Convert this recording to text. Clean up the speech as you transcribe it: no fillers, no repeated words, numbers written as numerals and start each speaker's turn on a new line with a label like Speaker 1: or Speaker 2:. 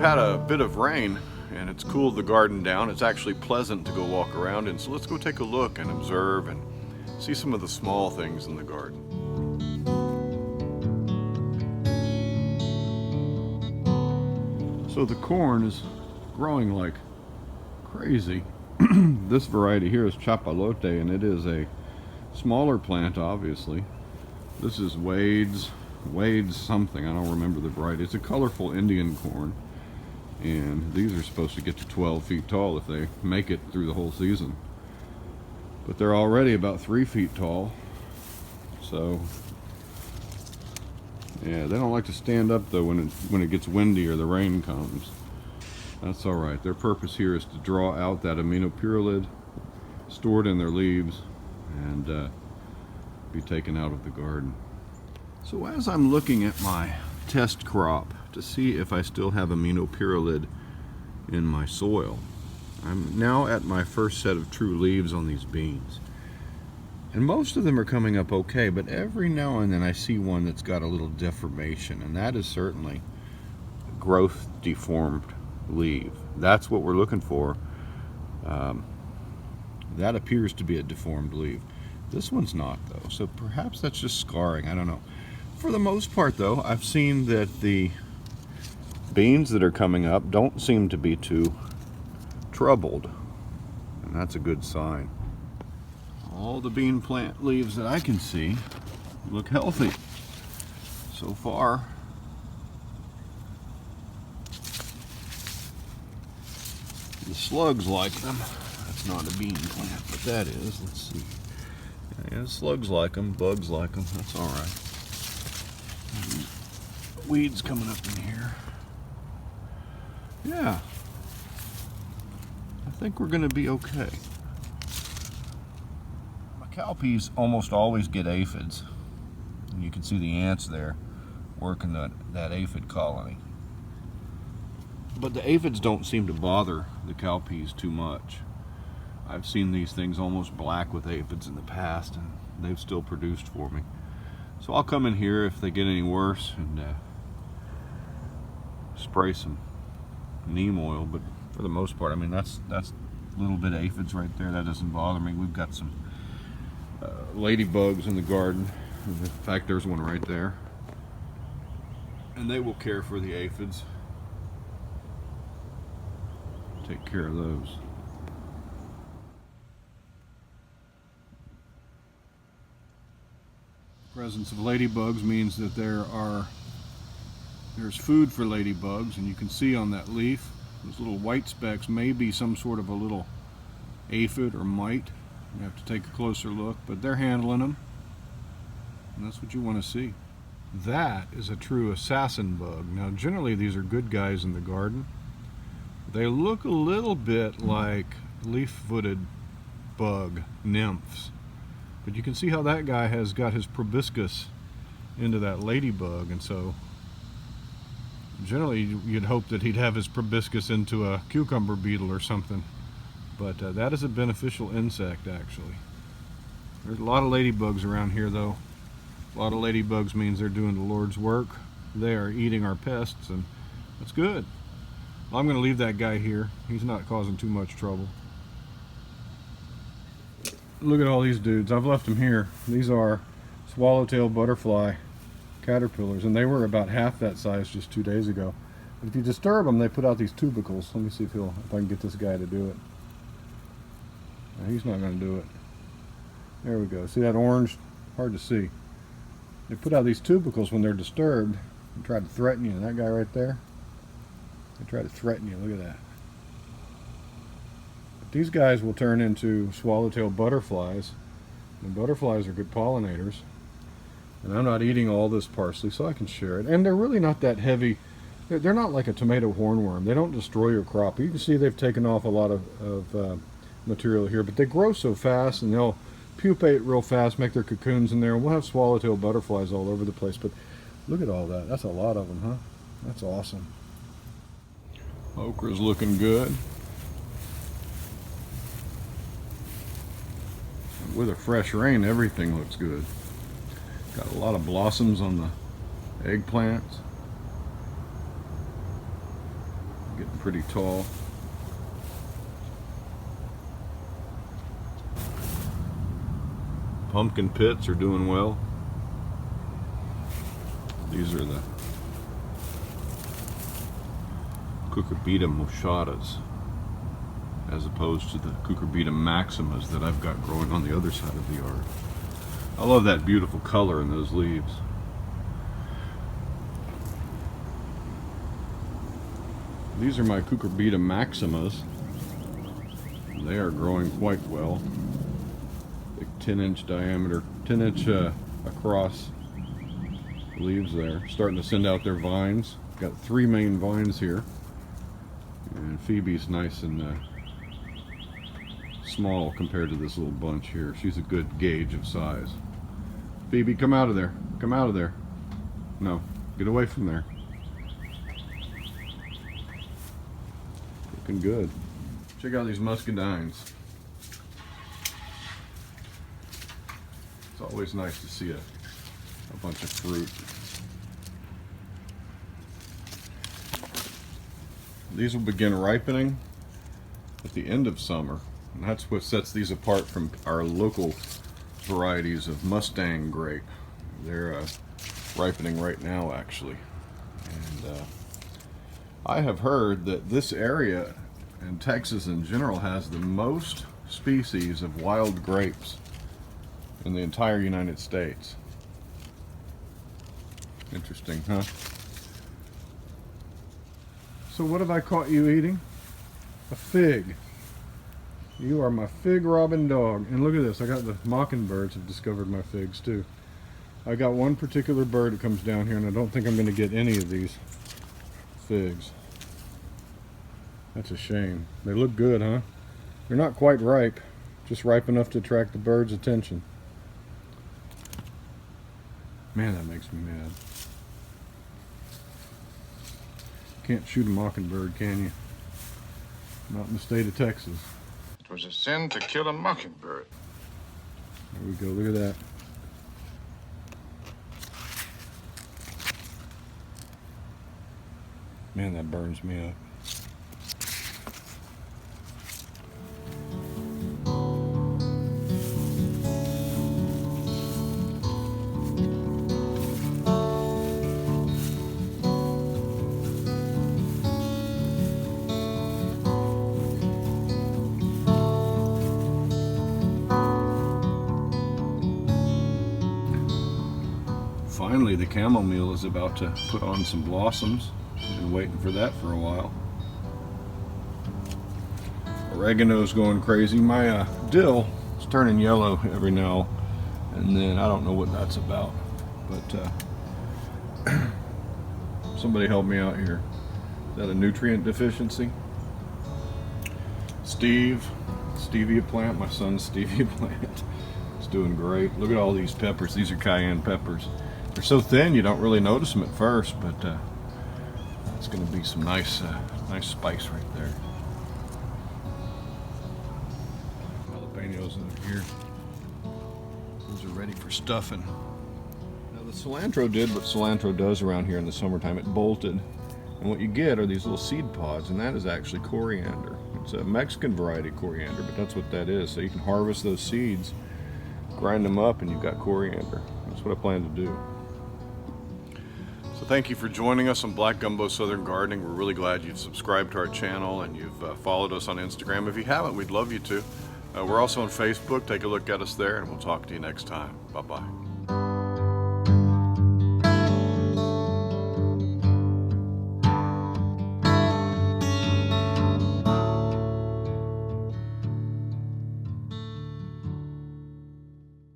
Speaker 1: had a bit of rain and it's cooled the garden down. It's actually pleasant to go walk around in, so let's go take a look and observe and see some of the small things in the garden. So the corn is growing like crazy. This variety here is chapalote, and it is a smaller plant, obviously. This is Wade's something, I don't remember the variety. It's a colorful Indian corn, and these are supposed to get to 12 feet tall if they make it through the whole season. But they're already about 3 feet tall, so yeah, they don't like to stand up though when it gets windy or the rain comes. That's all right. Their purpose here is to draw out that aminopyrrolid stored in their leaves and be taken out of the garden. So as I'm looking at my test crop to see if I still have aminopyrrolid in my soil, I'm now at my first set of true leaves on these beans. And most of them are coming up okay, but every now and then I see one that's got a little deformation, and that is certainly growth deformed leaf. That's what we're looking for. That appears to be a deformed leaf. This one's not though, so perhaps that's just scarring, I don't know. For the most part though, I've seen that the beans that are coming up don't seem to be too troubled, and that's a good sign. All the bean plant leaves that I can see look healthy so far. The slugs like them. That's not a bean plant, but that is. Let's see. Yeah, slugs like them, bugs like them. That's all right. Weeds coming up in here. Yeah. I think we're going to be okay. My cowpeas almost always get aphids. And you can see the ants there working that aphid colony. But the aphids don't seem to bother the cowpeas too much. I've seen these things almost black with aphids in the past, and they've still produced for me. So I'll come in here if they get any worse and spray some neem oil. But for the most part, I mean, that's a little bit of aphids right there. That doesn't bother me. We've got some ladybugs in the garden. In fact, there's one right there. And they will care for the aphids. Take care of those. The presence of ladybugs means that there's food for ladybugs, and you can see on that leaf those little white specks may be some sort of a little aphid or mite. You have to take a closer look, but they're handling them, and that's what you want to see. That is a true assassin bug. Now generally these are good guys in the garden. They look a little bit like leaf-footed bug nymphs, but you can see how that guy has got his proboscis into that ladybug, and so generally you'd hope that he'd have his proboscis into a cucumber beetle or something, but that is a beneficial insect actually. There's a lot of ladybugs around here though. A lot of ladybugs means they're doing the Lord's work. They are eating our pests, and that's good. I'm going to leave that guy here. He's not causing too much trouble. Look at all these dudes. I've left them here. These are swallowtail butterfly caterpillars, and they were about half that size just 2 days ago. But if you disturb them, they put out these tubercles. Let me see if I can get this guy to do it. No, he's not going to do it. There we go. See that orange? Hard to see. They put out these tubercles when they're disturbed and try to threaten you. That guy right there, they try to threaten you. Look at that. But these guys will turn into swallowtail butterflies, and butterflies are good pollinators. And I'm not eating all this parsley, so I can share it. And they're really not that heavy. They're not like a tomato hornworm. They don't destroy your crop. You can see they've taken off a lot of material here, but they grow so fast, and they'll pupate real fast, make their cocoons in there, and we'll have swallowtail butterflies all over the place. But look at all that. That's a lot of them, huh? That's awesome. Okra's looking good. With a fresh rain, everything looks good. Got a lot of blossoms on the eggplants. Getting pretty tall. Pumpkin pits are doing well. These are the Cucurbita Machadas, as opposed to the Cucurbita Maximas that I've got growing on the other side of the yard. I love that beautiful color in those leaves. These are my Cucurbita Maximas. They are growing quite well. Big 10-inch diameter, 10-inch across leaves there. Starting to send out their vines. Got 3 main vines here. And Phoebe's nice and small compared to this little bunch here. She's a good gauge of size. Phoebe, come out of there. Come out of there. No, get away from there. Looking good. Check out these muscadines. It's always nice to see a bunch of fruit. These will begin ripening at the end of summer, and that's what sets these apart from our local varieties of Mustang grape. They're ripening right now, actually. And I have heard that this area, and Texas in general, has the most species of wild grapes in the entire United States. Interesting, huh? So what have I caught you eating? A fig. You are my fig robbing dog. And look at this, I got the mockingbirds have discovered my figs too. I got one particular bird that comes down here, and I don't think I'm going to get any of these figs. That's a shame. They look good, huh? They're not quite ripe, just ripe enough to attract the bird's attention. Man, that makes me mad. Can't shoot a mockingbird, can you? Not in the state of Texas.
Speaker 2: It was a sin to kill a mockingbird.
Speaker 1: There we go, look at that. Man, that burns me up. Finally, the chamomile is about to put on some blossoms. I've been waiting for that for a while. Oregano's going crazy. My dill is turning yellow every now and then. I don't know what that's about, but somebody help me out here. Is that a nutrient deficiency? Stevia plant, my son's stevia plant. It's doing great. Look at all these peppers. These are cayenne peppers. They're so thin you don't really notice them at first, but it's going to be some nice spice right there. Jalapenos over here. Those are ready for stuffing. Now the cilantro did what cilantro does around here in the summertime. It bolted, and what you get are these little seed pods, and that is actually coriander. It's a Mexican variety of coriander, but that's what that is. So you can harvest those seeds, grind them up, and you've got coriander. That's what I plan to do. So thank you for joining us on Black Gumbo Southern Gardening. We're really glad you've subscribed to our channel and you've followed us on Instagram. If you haven't, we'd love you to. We're also on Facebook. Take a look at us there, and we'll talk to you next time. Bye-bye.